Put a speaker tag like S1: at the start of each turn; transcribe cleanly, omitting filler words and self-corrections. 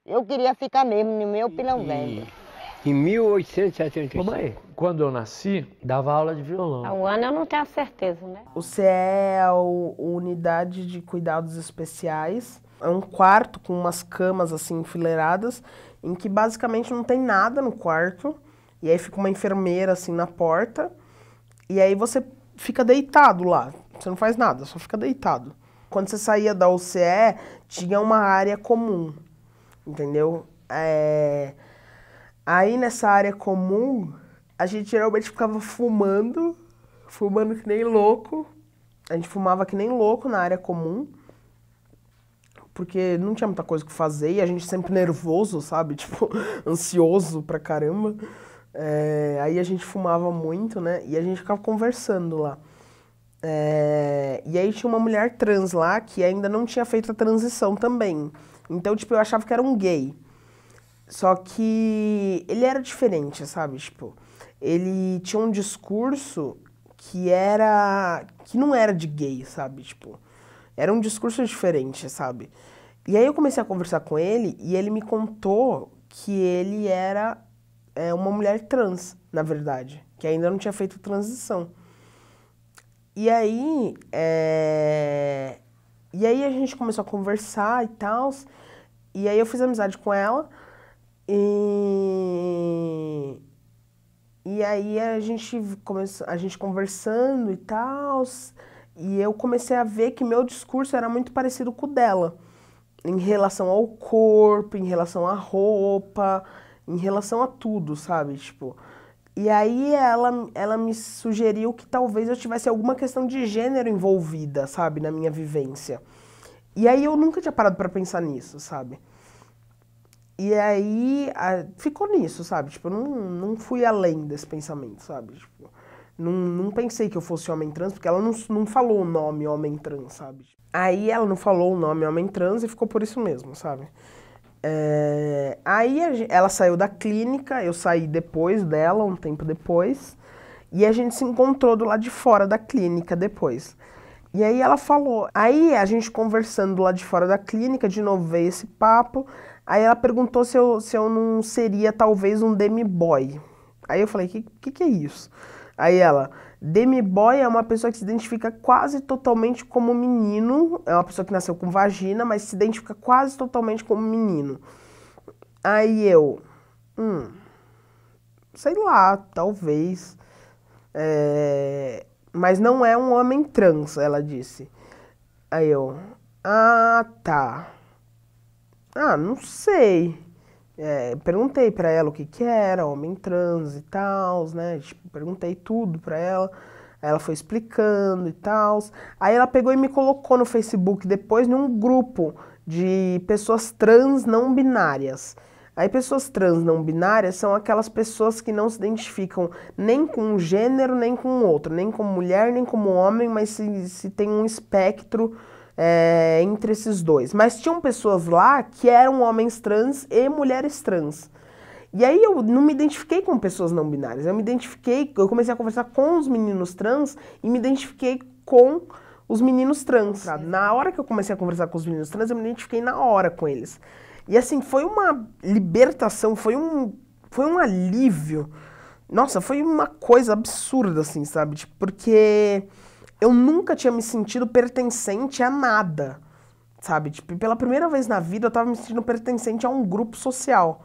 S1: Eu queria ficar mesmo no meu Pilão Velho.
S2: Em 1875.
S3: Mamãe, quando eu nasci, dava aula de violão.
S4: O ano eu não tenho certeza, né?
S5: O CE é a Unidade de Cuidados Especiais. É um quarto com umas camas assim enfileiradas, em que basicamente não tem nada no quarto. E aí fica uma enfermeira assim na porta. E aí você fica deitado lá. Você não faz nada, só fica deitado. Quando você saía da UCE, tinha uma área comum, entendeu? Aí nessa área comum, a gente geralmente ficava fumando que nem louco. A gente fumava que nem louco na área comum, porque não tinha muita coisa que fazer e a gente sempre nervoso, sabe? Tipo, ansioso pra caramba. Aí a gente fumava muito, né? E a gente ficava conversando lá. E aí tinha uma mulher trans lá que ainda não tinha feito a transição também. Então, tipo, eu achava que era um gay. Só que ele era diferente, sabe? Tipo, ele tinha um discurso que não era de gay, sabe? Tipo, era um discurso diferente, sabe? E aí eu comecei a conversar com ele e ele me contou que ele era uma mulher trans, na verdade, que ainda não tinha feito transição. E aí a gente começou a conversar e tal, e aí eu fiz amizade com ela, e aí a gente conversando e tal, e eu comecei a ver que meu discurso era muito parecido com o dela, em relação ao corpo, em relação à roupa, em relação a tudo, sabe? Tipo, e aí ela me sugeriu que talvez eu tivesse alguma questão de gênero envolvida, sabe? Na minha vivência. E aí eu nunca tinha parado pra pensar nisso, sabe? E aí ficou nisso, sabe? Tipo, eu não fui além desse pensamento, sabe? Tipo, não pensei que eu fosse homem trans, porque ela não falou o nome homem trans, sabe? Aí ela não falou o nome homem trans e ficou por isso mesmo, sabe? Aí ela saiu da clínica, eu saí depois dela, um tempo depois, e a gente se encontrou do lado de fora da clínica depois. E aí ela falou, aí a gente conversando do lado de fora da clínica, de novo veio esse papo, aí ela perguntou se eu não seria talvez um demi-boy. Aí eu falei, que é isso? Aí ela, demi-boy é uma pessoa que se identifica quase totalmente como menino, é uma pessoa que nasceu com vagina, mas se identifica quase totalmente como menino. Aí eu, sei lá, talvez, mas não é um homem trans, ela disse. Aí eu, tá, não sei. Perguntei pra ela o que era homem trans e tal, né? Tipo, perguntei tudo pra ela. Aí ela foi explicando e tal. Aí ela pegou e me colocou no Facebook depois num grupo de pessoas trans não binárias. Aí pessoas trans não binárias são aquelas pessoas que não se identificam nem com um gênero, nem com outro, nem como mulher, nem como homem, mas se tem um espectro entre esses dois. Mas tinham pessoas lá que eram homens trans e mulheres trans. E aí eu não me identifiquei com pessoas não binárias, eu comecei a conversar com os meninos trans e me identifiquei com os meninos trans. Na hora que eu comecei a conversar com os meninos trans, eu me identifiquei na hora com eles. E assim, foi uma libertação, foi um alívio. Nossa, foi uma coisa absurda, assim, sabe? Tipo, porque eu nunca tinha me sentido pertencente a nada, sabe? Tipo, pela primeira vez na vida eu tava me sentindo pertencente a um grupo social.